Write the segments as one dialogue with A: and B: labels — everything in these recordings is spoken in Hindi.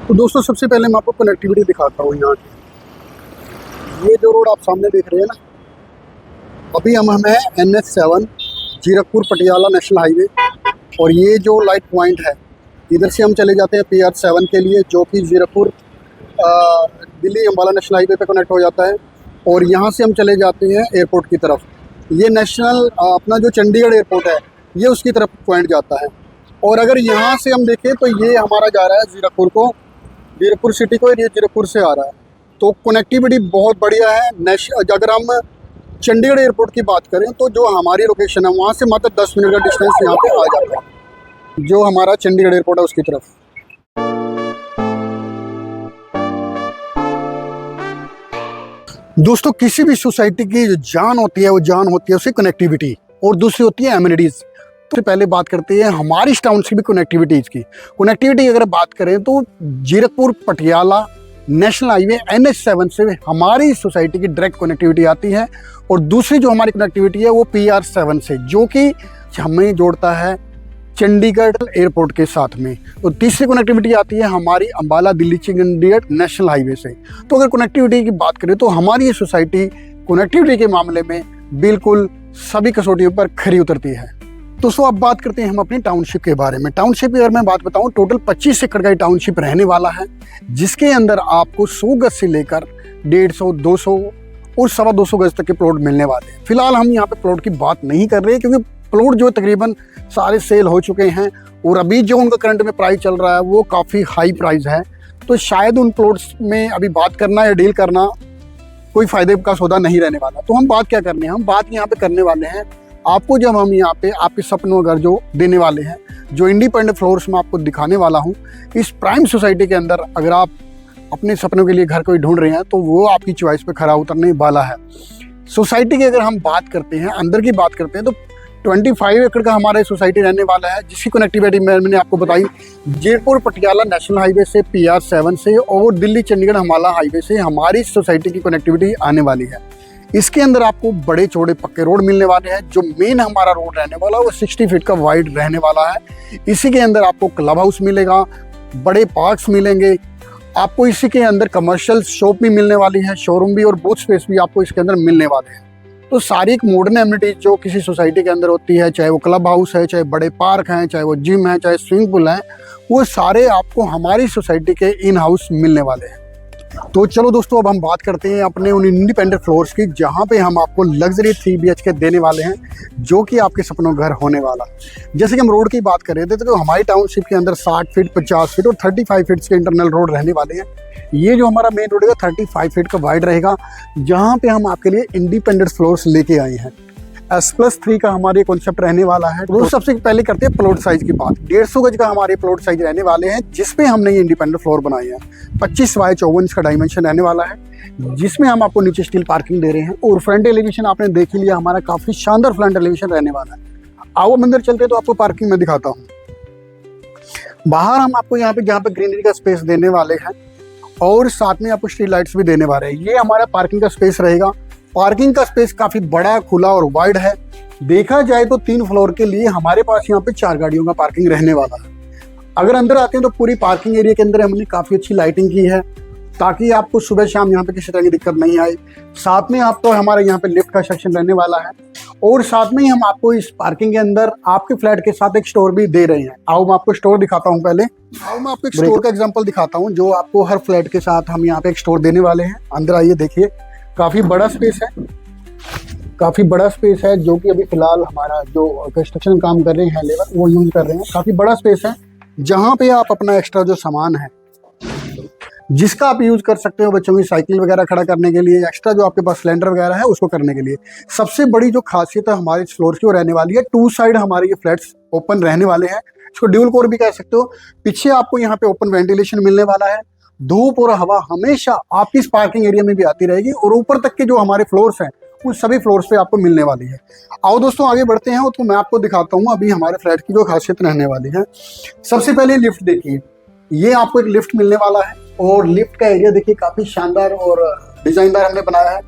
A: तो दोस्तों सबसे पहले मैं आपको कनेक्टिविटी दिखाता हूँ यहाँ की। ये जो रोड आप सामने देख रहे हैं ना, अभी हम हैं NH7 Zirakpur Patiala national highway. और ये जो लाइट पॉइंट है, इधर से हम चले जाते हैं PR7 के लिए, जो कि जीरकपुर दिल्ली अम्बाला नेशनल हाईवे पे कनेक्ट हो जाता है। और यहाँ से हम चले जाते हैं एयरपोर्ट की तरफ। ये नेशनल अपना जो चंडीगढ़ एयरपोर्ट है, ये उसकी तरफ पॉइंट जाता है। और अगर यहाँ से हम देखें तो ये हमारा जा रहा है जीरकपुर सिटी को, ये जीरकपुर से आ रहा है। तो कनेक्टिविटी बहुत बढ़िया है। अगर हम चंडीगढ़ एयरपोर्ट की बात करें तो जो हमारी लोकेशन है वहाँ से मात्र 10 मिनट का डिस्टेंस यहाँ पे आ जाता है, जो हमारा चंडीगढ़ एयरपोर्ट है उसकी तरफ। दोस्तों किसी भी सोसाइटी की जो जान होती है, वो जान होती है उसकी कनेक्टिविटी, और दूसरी होती है एमिनिटीज़। तो पहले बात करते हैं हमारी टाउनशिप की कनेक्टिविटीज़ की। कनेक्टिविटी अगर बात करें तो Zirakpur Patiala national highway NH7 से हमारी सोसाइटी की डायरेक्ट कनेक्टिविटी आती है। और दूसरी जो हमारी कनेक्टिविटी है वो PR7 से, जो कि हमें जोड़ता है चंडीगढ़ एयरपोर्ट के साथ में। तो तीसरी कनेक्टिविटी आती है हमारी अम्बाला दिल्ली चंडीगढ़ नेशनल हाईवे से। तो अगर कनेक्टिविटी की बात करें तो हमारी ये सोसाइटी कनेक्टिविटी के मामले में बिल्कुल सभी कसौटियों पर खरी उतरती है। दोस्तों अब बात करते हैं हम अपनी टाउनशिप के बारे में। टाउनशिप की अगर मैं बात बताऊं, टोटल 25 एकड़ का टाउनशिप रहने वाला है, जिसके अंदर आपको 100 गज से लेकर 150, 200 और 225 गज तक के प्लॉट मिलने वाले हैं। फिलहाल हम यहाँ पे प्लॉट की बात नहीं कर रहे, क्योंकि प्लॉट जो तकरीबन सारे सेल हो चुके हैं और अभी जो उनका करंट में प्राइस चल रहा है वो काफ़ी हाई प्राइस है। तो शायद उन प्लॉट्स में अभी बात करना या डील करना कोई फ़ायदे का सौदा नहीं रहने वाला। तो हम बात क्या करने हैं, हम बात यहाँ पे करने वाले हैं आपको, जब हम यहाँ पे आपके सपनों घर जो देने वाले हैं, जो इंडिपेंडेंट फ्लोर्स में आपको दिखाने वाला हूँ इस प्राइम सोसाइटी के अंदर। अगर आप अपने सपनों के लिए घर कोई ढूंढ रहे हैं तो वो आपकी चॉइस पे खरा उतरने वाला है। सोसाइटी की अगर हम बात करते हैं, अंदर की बात करते हैं, तो 25 एकड़ का हमारा सोसाइटी रहने वाला है, जिसकी कनेक्टिविटी मैंने आपको बताई जीरकपुर पटियाला नेशनल हाईवे से, PR7 से और दिल्ली चंडीगढ़ अम्बाला हाईवे से हमारी सोसाइटी की कनेक्टिविटी आने वाली है। इसके अंदर आपको बड़े चौड़े पक्के रोड मिलने वाले हैं। जो मेन हमारा रोड रहने वाला है वो 60 फीट का वाइड रहने वाला है। इसी के अंदर आपको क्लब हाउस मिलेगा, बड़े पार्क्स मिलेंगे, आपको इसी के अंदर कमर्शियल शॉप भी मिलने वाली है, शोरूम भी और बूथ स्पेस भी आपको इसके अंदर मिलने वाले हैं। तो सारी एक मॉडर्न एमिनिटीज जो किसी सोसाइटी के अंदर होती है, चाहे वो क्लब हाउस है, चाहे बड़े पार्क हैं, चाहे वो जिम है, चाहे स्विमिंग पूल है, वो सारे आपको हमारी सोसाइटी के इन हाउस मिलने वाले हैं। तो चलो दोस्तों अब हम बात करते हैं अपने उन इंडिपेंडेंट फ्लोर्स की, जहां पे हम आपको लग्जरी 3 BHK देने वाले हैं, जो कि आपके सपनों घर होने वाला। जैसे कि हम रोड की बात कर रहे थे, तो हमारी टाउनशिप के अंदर 60 फीट, 50 फीट और 35 फीट के इंटरनल रोड रहने वाले हैं। ये जो हमारा मेन रोड है 35 फीट का वाइड रहेगा, जहाँ पे हम आपके लिए इंडिपेंडेंट फ्लोर्स लेके आए हैं। S+3 का हमारे कॉन्सेप्ट रहने वाला है। तो सबसे पहले करते हैं प्लॉट साइज की बात। 150 गज का हमारे प्लॉट साइज रहने वाले हैं, जिसपे हमने ये इंडिपेंडेंट फ्लोर बनाए हैं। 25 बाय 54 इसका डायमेंशन रहने वाला है, जिसमें हम आपको नीचे स्टील पार्किंग दे रहे हैं। और फ्रंट एलिवेशन आपने देख ही लिया, हमारा काफी शानदार फ्रंट एलिवेशन रहने वाला है। आओ अंदर चलते तो आपको पार्किंग में दिखाता हूँ। बाहर हम आपको यहाँ पे जहाँ पे ग्रीनरी का स्पेस देने वाले हैं और साथ में आपको स्ट्रीट लाइट्स भी देने वाले हैं। ये हमारा पार्किंग का स्पेस रहेगा। पार्किंग का स्पेस काफी बड़ा, खुला और वाइड है। देखा जाए तो 3 फ्लोर के लिए हमारे पास यहाँ पे 4 गाड़ियों का पार्किंग रहने वाला है। अगर अंदर आते हैं तो पूरी पार्किंग एरिया के अंदर हमने काफी अच्छी लाइटिंग की है, ताकि आपको सुबह शाम यहाँ पे किसी तरह की दिक्कत नहीं आए। साथ में आपको हमारे यहाँ पे लिफ्ट का सेक्शन रहने वाला है, और साथ में ही हम आपको इस पार्किंग के अंदर आपके फ्लैट के साथ एक स्टोर भी दे रहे हैं। आओ मैं आपको स्टोर दिखाता हूँ। पहले आओ मैं आपको एक स्टोर का एग्जाम्पल दिखाता हूँ, जो आपको हर फ्लैट के साथ हम यहाँ पे एक स्टोर देने वाले हैं। अंदर आइए, देखिए काफी बड़ा स्पेस है, काफी बड़ा स्पेस है, जो कि अभी फिलहाल हमारा जो कंस्ट्रक्शन काम कर रहे हैं लेबर वो यूज कर रहे हैं। काफी बड़ा स्पेस है, जहां पे आप अपना एक्स्ट्रा जो सामान है जिसका आप यूज कर सकते हो, बच्चों की साइकिल वगैरह खड़ा करने के लिए, एक्स्ट्रा जो आपके पास सिलेंडर वगैरह है उसको करने के लिए। सबसे बड़ी जो खासियत है हमारे फ्लोर की वो रहने वाली है, 2 साइड हमारे ये फ्लैट्स ओपन रहने वाले हैं। इसको ड्यूल कोर भी कह सकते हो। पीछे आपको यहाँ पे ओपन वेंटिलेशन मिलने वाला है। धूप और हवा हमेशा आपकी इस पार्किंग एरिया में भी आती रहेगी, और ऊपर तक के जो हमारे फ्लोर्स हैं उन सभी फ्लोर्स पे आपको मिलने वाली है। आओ दोस्तों आगे बढ़ते हैं, तो मैं आपको दिखाता हूँ अभी हमारे फ्लैट की जो खासियत रहने वाली है। सबसे पहले लिफ्ट देखिए, ये आपको एक लिफ्ट मिलने वाला है, और लिफ्ट का एरिया देखिए काफी शानदार और डिजाइनदार हमने बनाया है।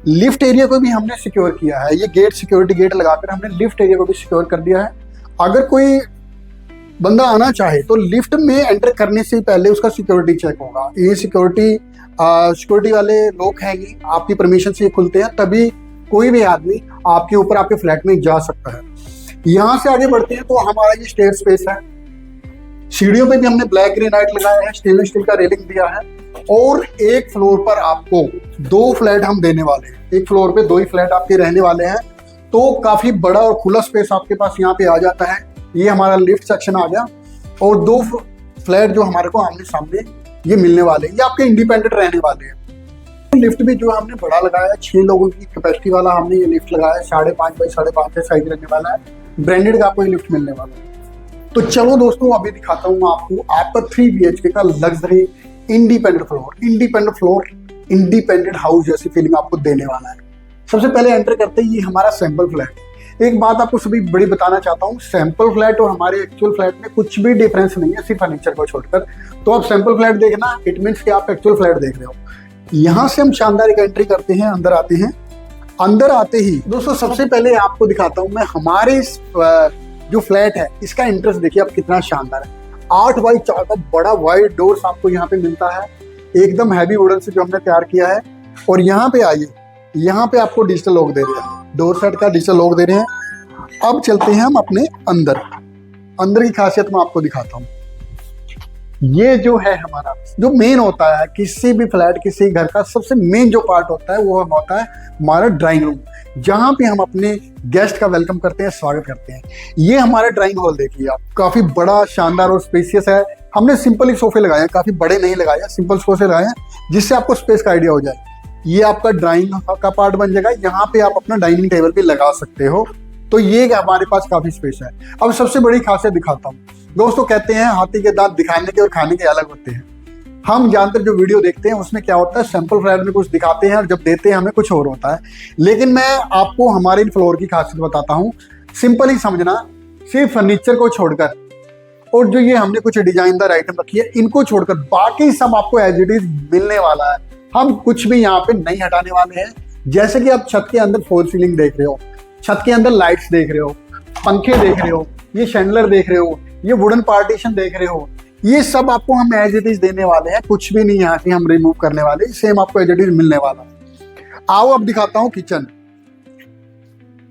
A: लिफ्ट एरिया को भी हमने सिक्योर किया है। ये गेट, सिक्योरिटी गेट लगाकर हमने लिफ्ट एरिया को भी सिक्योर कर दिया है। अगर कोई बंदा आना चाहे तो लिफ्ट में एंटर करने से पहले उसका सिक्योरिटी चेक होगा। ये सिक्योरिटी वाले लोग हैं, ये आपकी परमिशन से ये खुलते हैं, तभी कोई भी आदमी आपके ऊपर आपके फ्लैट में जा सकता है। यहाँ से आगे बढ़ते हैं तो हमारा ये स्टेयर स्पेस है। सीढ़ियों पे भी हमने ब्लैक ग्रेनाइट लगाया है, स्टेनलेस स्टील का रेलिंग दिया है, और एक फ्लोर पर आपको 2 फ्लैट हम देने वाले हैं। एक फ्लोर पे 2 ही फ्लैट आपके रहने वाले हैं, तो काफी बड़ा और खुला स्पेस आपके पास यहाँ पे आ जाता है। ये हमारा लिफ्ट सेक्शन आ गया, और 2 फ्लैट जो हमारे को आमने सामने ये मिलने वाले हैं, ये आपके इंडिपेंडेंट रहने वाले हैं। लिफ्ट भी जो हमने बड़ा लगाया है, 6 लोगों की कैपेसिटी वाला हमने ये लिफ्ट लगाया है, 5.5 बाई 5.5 साइज रहने वाला है, ब्रांडेड का आपको ये लिफ्ट मिलने वाला है। तो चलो दोस्तों, अभी दिखाता हूँ आपका 3 BHK का luxury independent floor independent house जैसी फीलिंग आपको देने वाला है। सबसे पहले एंटर करते ही ये हमारा सैंपल फ्लैट। एक बात आपको सभी बड़ी बताना चाहता हूँ, सैंपल फ्लैट और हमारे एक्चुअल फ्लैट में कुछ भी डिफरेंस नहीं है, सिर्फ फर्नीचर को छोड़कर। तो आप सैंपल फ्लैट देखना, इट मीन्स कि आप एक्चुअल फ्लैट देख रहे हो। यहाँ से हम शानदार एक एंट्री करते हैं, अंदर आते हैं। अंदर आते ही दोस्तों सबसे पहले आपको दिखाता हूँ मैं हमारे जो फ्लैट है इसका इंटरेस्ट देखिए आप कितना शानदार है। 8 बाई 4 का बड़ा वाइड डोर्स आपको यहाँ पे मिलता है, एकदम हैवी वुडन से जो हमने तैयार किया है। और यहाँ पे आइए, यहाँ पे आपको डिजिटल लॉक दे रहे हैं, डोर सेट का डिजिटल लॉक दे रहे हैं। अब चलते हैं हम अपने अंदर की खासियत मैं आपको दिखाता हूँ। ये जो है हमारा जो मेन होता है किसी भी फ्लैट किसी घर का सबसे मेन जो पार्ट होता है वो होता है हमारा ड्राइंग रूम, जहाँ पे हम अपने गेस्ट का वेलकम करते हैं, स्वागत करते हैं। ये हमारा ड्राइंग हॉल देखिए आप, काफी बड़ा शानदार और स्पेसियस है। हमने सिंपल ही सोफे लगाए हैं, काफी बड़े नहीं लगाए, सिंपल सोफे लगाए हैं जिससे आपको स्पेस का आइडिया हो जाए। ये आपका ड्राइंग का पार्ट बन जाएगा, यहाँ पे आप अपना डाइनिंग टेबल भी लगा सकते हो। तो ये हमारे पास काफी स्पेस है। अब सबसे बड़ी खासियत दिखाता हूँ दोस्तों, कहते हैं हाथी के दांत दिखाने के और खाने के अलग होते हैं। हम ज्यादातर जो वीडियो देखते हैं उसमें क्या होता है, सैंपल फ्लैट में कुछ दिखाते हैं और जब देते हैं हमें कुछ और होता है। लेकिन मैं आपको हमारे फ्लोर की खासियत बताता हूँ, सिंपल ही समझना, सिर्फ फर्नीचर को छोड़कर और जो ये हमने कुछ डिजाइनदार आइटम रखी है इनको छोड़कर बाकी सब आपको एज इट इज मिलने वाला है। हम कुछ भी यहाँ पे नहीं हटाने वाले हैं। जैसे कि आप छत के अंदर फॉल सीलिंग देख रहे हो, छत के अंदर लाइट्स देख रहे हो, पंखे देख रहे हो, ये शैंडलर देख रहे हो, ये वुडन पार्टीशन देख रहे हो, ये सब आपको हम एज इट इज देने वाले हैं। कुछ भी नहीं यहाँ से हम रिमूव करने वाले, सेम आपको एज इट इज मिलने वाला। आओ अब दिखाता हूँ किचन,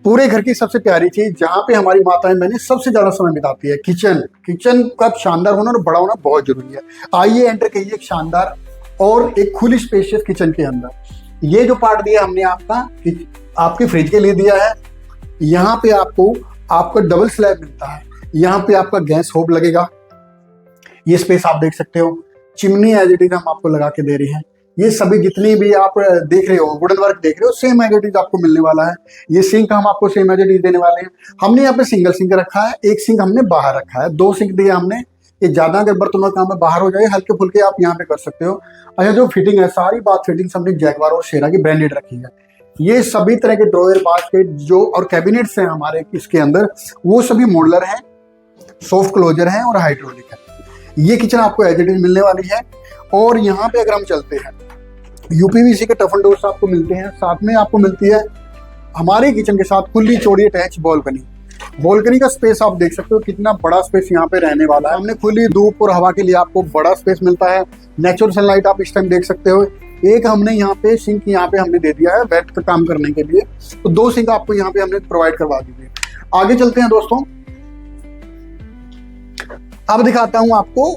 A: पूरे घर की सबसे प्यारी चीज जहाँ पे हमारी माताएं मैंने सबसे ज्यादा समय बिताती है, किचन का शानदार होना और बड़ा होना बहुत जरूरी है। आइए एंटर करिए एक शानदार और एक खुली स्पेशियस किचन के अंदर। ये जो पार्ट दिया हमने आपके फ्रिज के लिए दिया है, यहाँ पे आपको डबल स्लैब मिलता है, यहाँ पे आपका गैस होब लगेगा। ये स्पेस आप देख सकते हो, चिमनी एज इट इज हम आपको लगा के दे रहे हैं। ये सभी जितनी भी आप देख रहे हो वुडन वर्क देख रहे हो सेम एज इट इज आपको मिलने वाला है। ये सिंक हम आपको सेम एज इट इज देने वाले हैं। हमने यहाँ पे सिंगल सिंक रखा है, एक सिंक हमने बाहर रखा है, 2 सिंक दिया हमने। ये ज्यादा अगर बर्तनों का काम बाहर हो जाए हल्के फुल्के आप यहाँ पे कर सकते हो। अच्छा, जो फिटिंग है सारी बात फिटिंग हमने जैगवार और शेरा की ब्रांडेड रखी है। ये सभी तरह के ड्रॉयर बास्केट जो और कैबिनेट्स हैं हमारे इसके अंदर वो सभी मॉडुलर हैं, सॉफ्ट क्लोजर हैं और हाइड्रोलिक है। ये किचन आपको एज इट इज मिलने वाली है। और यहाँ पे अगर हम चलते हैं, यूपीवीसी के टफन डोर्स आपको मिलते हैं, साथ में आपको मिलती है हमारे किचन के साथ खुली चौड़ी अटैच बालकनी का स्पेस आप देख सकते हो कितना बड़ा स्पेस यहाँ पे रहने वाला है। हमने खुली धूप और हवा के लिए आपको बड़ा स्पेस मिलता है। नेचुरल सनलाइट आप इस टाइम देख सकते हो। एक हमने यहाँ पे सिंक यहाँ पे हमने दे दिया है वेट का काम करने के लिए, तो 2 सिंक आपको यहाँ पे हमने प्रोवाइड करवा दी है। आगे चलते हैं दोस्तों, अब दिखाता हूं आपको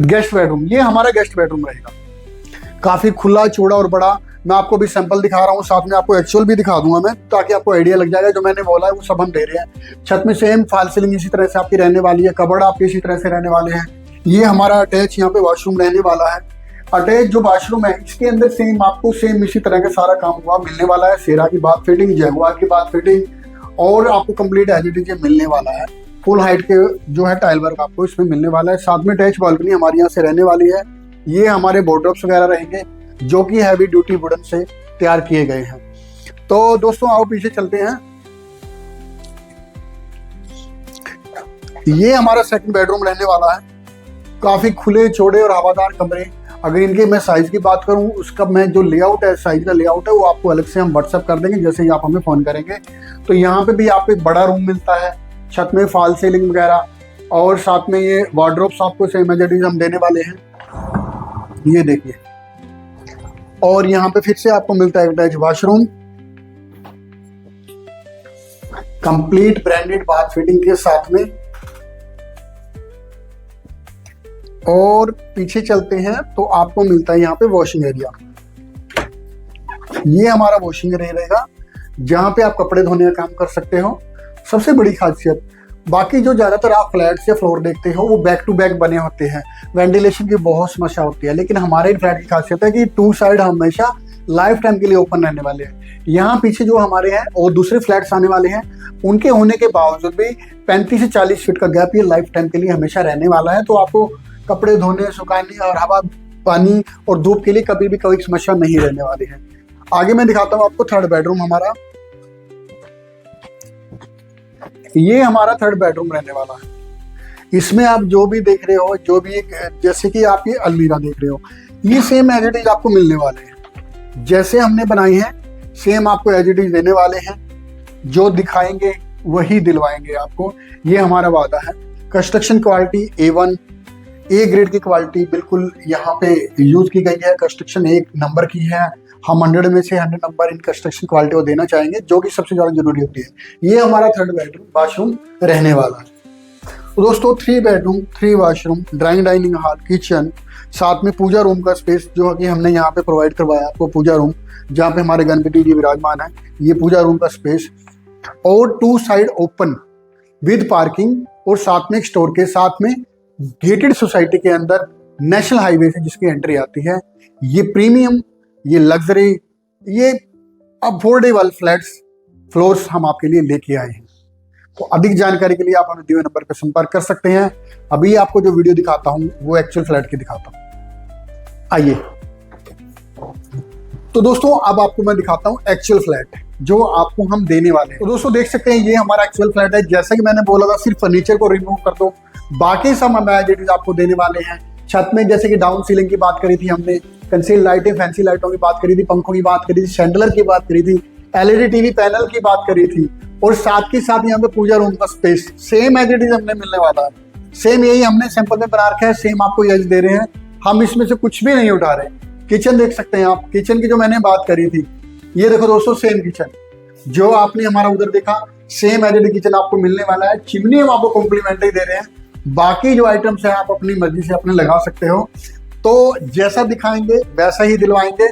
A: गेस्ट बेडरूम। ये हमारा गेस्ट बेडरूम रहेगा, काफी खुला चौड़ा और बड़ा। मैं आपको भी सैंपल दिखा रहा हूँ, साथ में आपको एक्चुअल भी दिखा दूंगा मैं, ताकि आपको आइडिया लग जाएगा। जो मैंने बोला है वो सब हम दे रहे हैं। छत में सेम फॉल सीलिंग इसी तरह से आपकी रहने वाली है, कबर्ड आपके इसी तरह से रहने वाले हैं। ये हमारा अटैच यहाँ पे वॉशरूम रहने वाला है। अटैच जो वॉशरूम है इसके अंदर सेम आपको सेम इसी तरह का सारा काम हुआ मिलने वाला है। शेरा की बात फिटिंग, जैगवार की बात फिटिंग, और आपको कंप्लीट एज इट इज मिलने वाला है। फुल हाइट के जो है टाइल वर्क आपको इसमें मिलने वाला है। साथ में अटैच बालकनी हमारे यहाँ से रहने वाली है। ये हमारे वॉर्डरोब्स वगैरह रहेंगे जो कि हैवी ड्यूटी वुडन से तैयार किए गए हैं। तो दोस्तों आओ पीछे चलते हैं। ये हमारा सेकंड बेडरूम रहने वाला है, काफी खुले चौड़े और हवादार कमरे। अगर इनके मैं साइज की बात करूं, उसका मैं जो लेआउट है, साइज का लेआउट है वो आपको अलग से हम व्हाट्सएप कर देंगे जैसे ही आप हमें फोन करेंगे। तो यहाँ पे भी आपको एक बड़ा रूम मिलता है, छत में फॉल सीलिंग वगैरह, और साथ में ये वार्डरोब्स आपको सेम एज इट इज हम देने वाले हैं, ये देखिए। और यहाँ पे फिर से आपको मिलता है attach washroom, complete branded bath fitting के साथ में। और पीछे चलते हैं तो आपको मिलता है यहाँ पे वॉशिंग एरिया। ये हमारा वॉशिंग एरिया रहेगा जहाँ पे आप कपड़े धोने का काम कर सकते हो। सबसे बड़ी खासियत, बाकी जो ज्यादातर आप फ्लैट्स या फ्लोर देखते हो वो बैक टू बैक बने होते हैं, वेंटिलेशन की बहुत समस्या होती है, लेकिन हमारे फ्लैट की खासियत है कि 2 साइड हमेशा लाइफ टाइम के लिए ओपन रहने वाले हैं। यहाँ पीछे जो हमारे हैं और दूसरे फ्लैट्स आने वाले हैं, उनके होने के बावजूद भी 35 से 40 फीट का गैप ये लाइफ टाइम के लिए हमेशा रहने वाला है। तो आपको कपड़े धोने, सुखाने और हवा, पानी और धूप के लिए कभी भी कोई समस्या नहीं रहने वाली है। आगे मैं दिखाता हूँ आपको थर्ड बेडरूम हमारा। ये हमारा थर्ड बेडरूम रहने वाला है। इसमें आप जो भी देख रहे हो, जो भी जैसे कि आप ये अलमीरा देख रहे हो, ये सेम एज इट इज आपको मिलने वाले हैं। जैसे हमने बनाई है सेम आपको एज इट इज देने वाले हैं। जो दिखाएंगे वही दिलवाएंगे आपको, ये हमारा वादा है। Construction quality A1 A grade की क्वालिटी बिल्कुल यहाँ पे यूज की गई है। कंस्ट्रक्शन 1 नंबर की है। हम 100 में से 100 नंबर इन कंस्ट्रक्शन क्वालिटी को देना चाहेंगे, जो कि सबसे ज्यादा जरूरी होती है। ये हमारा थर्ड बेडरूम वॉशरूम रहने वाला है। तो दोस्तों 3 bedroom 3 washroom, drawing dining hall, kitchen, साथ में पूजा रूम का स्पेस जो कि हमने यहाँ पे प्रोवाइड करवाया आपको। पूजा रूम जहाँ पे हमारे गणपति जी विराजमान है, ये पूजा रूम का स्पेस। और 2 साइड ओपन विद पार्किंग, और साथ में एक स्टोर के साथ में गेटेड सोसाइटी के अंदर नेशनल हाईवे से जिसकी एंट्री आती है। ये प्रीमियम, ये लग्जरी, ये अफोर्डेबल फ्लैट्स फ्लोर्स हम आपके लिए लेके आए हैं। तो अधिक जानकारी के लिए आप हमें दिए हुए नंबर पर संपर्क कर सकते हैं। अभी आपको जो वीडियो दिखाता हूं वो एक्चुअल फ्लैट की दिखाता हूं, आइए। तो दोस्तों अब आपको मैं दिखाता हूं एक्चुअल फ्लैट जो आपको हम देने वाले हैं। तो दोस्तों देख सकते हैं ये हमारा एक्चुअल फ्लैट है। जैसा कि मैंने बोला था, सिर्फ फर्नीचर को रिमूव कर दो, बाकी सब हम एज इट इज आपको देने वाले हैं। छत में जैसे कि डाउन सीलिंग की बात करी थी हमने, कंसील लाइटें, फैंसी लाइटों की बात करी थी, पंखों की बात करी थी, शैंडलर की बात करी थी, LED टीवी पैनल की बात करी थी, और साथ के साथ यहाँ पे पूजा रूम का space same as it is हमने मिलने वाला है। सेम यही हमने सैंपल में बना रखा है, सेम आपको यही दे रहे हैं। हम इसमें से कुछ भी नहीं उठा रहे। किचन देख सकते हैं आप, किचन की जो मैंने बात करी थी, ये देखो दोस्तों सेम किचन जो आपने हमारा उधर देखा, same as it is kitchen आपको मिलने वाला है। चिमनी हम आपको कॉम्प्लीमेंट्री दे रहे हैं। बाकी जो आइटम्स है आप अपनी मर्जी से अपने लगा सकते हो। तो जैसा दिखाएंगे वैसा ही दिलवाएंगे।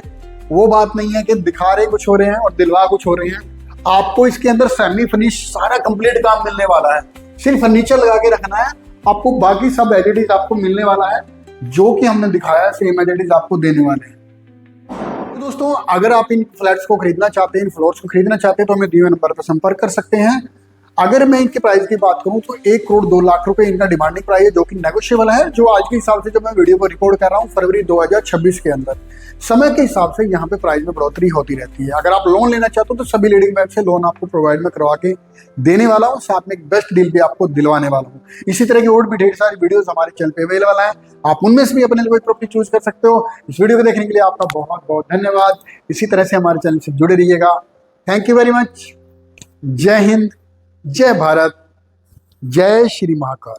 A: वो बात नहीं है कि दिखा रहे कुछ हो रहे हैं और दिलवा कुछ हो रहे हैं। आपको इसके अंदर सेमी फिनिश सारा कंप्लीट काम मिलने वाला है। सिर्फ फर्नीचर लगा के रखना है आपको, बाकी सब एज इट इज आपको मिलने वाला है। जो कि हमने दिखाया है सेम एज इट इज आपको देने वाले हैं। तो दोस्तों अगर आप इन फ्लैट्स को खरीदना चाहते हैं, इन फ्लोर्स को खरीदना चाहते हैं, तो हमें दिए हुए नंबर पर संपर्क कर सकते हैं। अगर मैं इनके प्राइस की बात करूं तो 1 करोड़ 2 लाख रुपए इनका डिमांडिंग प्राइस है, जो कि नेगोशिएबल है। जो आज के हिसाब से जब मैं वीडियो को रिकॉर्ड कर रहा हूं फरवरी 2026 के अंदर, समय के हिसाब से यहाँ पे प्राइस में बढ़ोतरी होती रहती है। अगर आप लोन लेना चाहते हो तो सभी लीडिंग बैंक से लोन आपको प्रोवाइड में करवा के देने वाला हूँ, साथ में एक बेस्ट डील भी आपको दिलवाने वाला हूँ। इसी तरह की और भी ढेर सारी वीडियोस हमारे चैनल पे अवेलेबल है, आप उनमें से भी अपने लिए कोई प्रॉपर्टी चूज कर सकते हो। इस वीडियो को देखने के लिए आपका बहुत बहुत धन्यवाद। इसी तरह से हमारे चैनल से जुड़े रहिएगा। Thank you very much. जय हिंद, जय भारत, जय श्री महाकाल।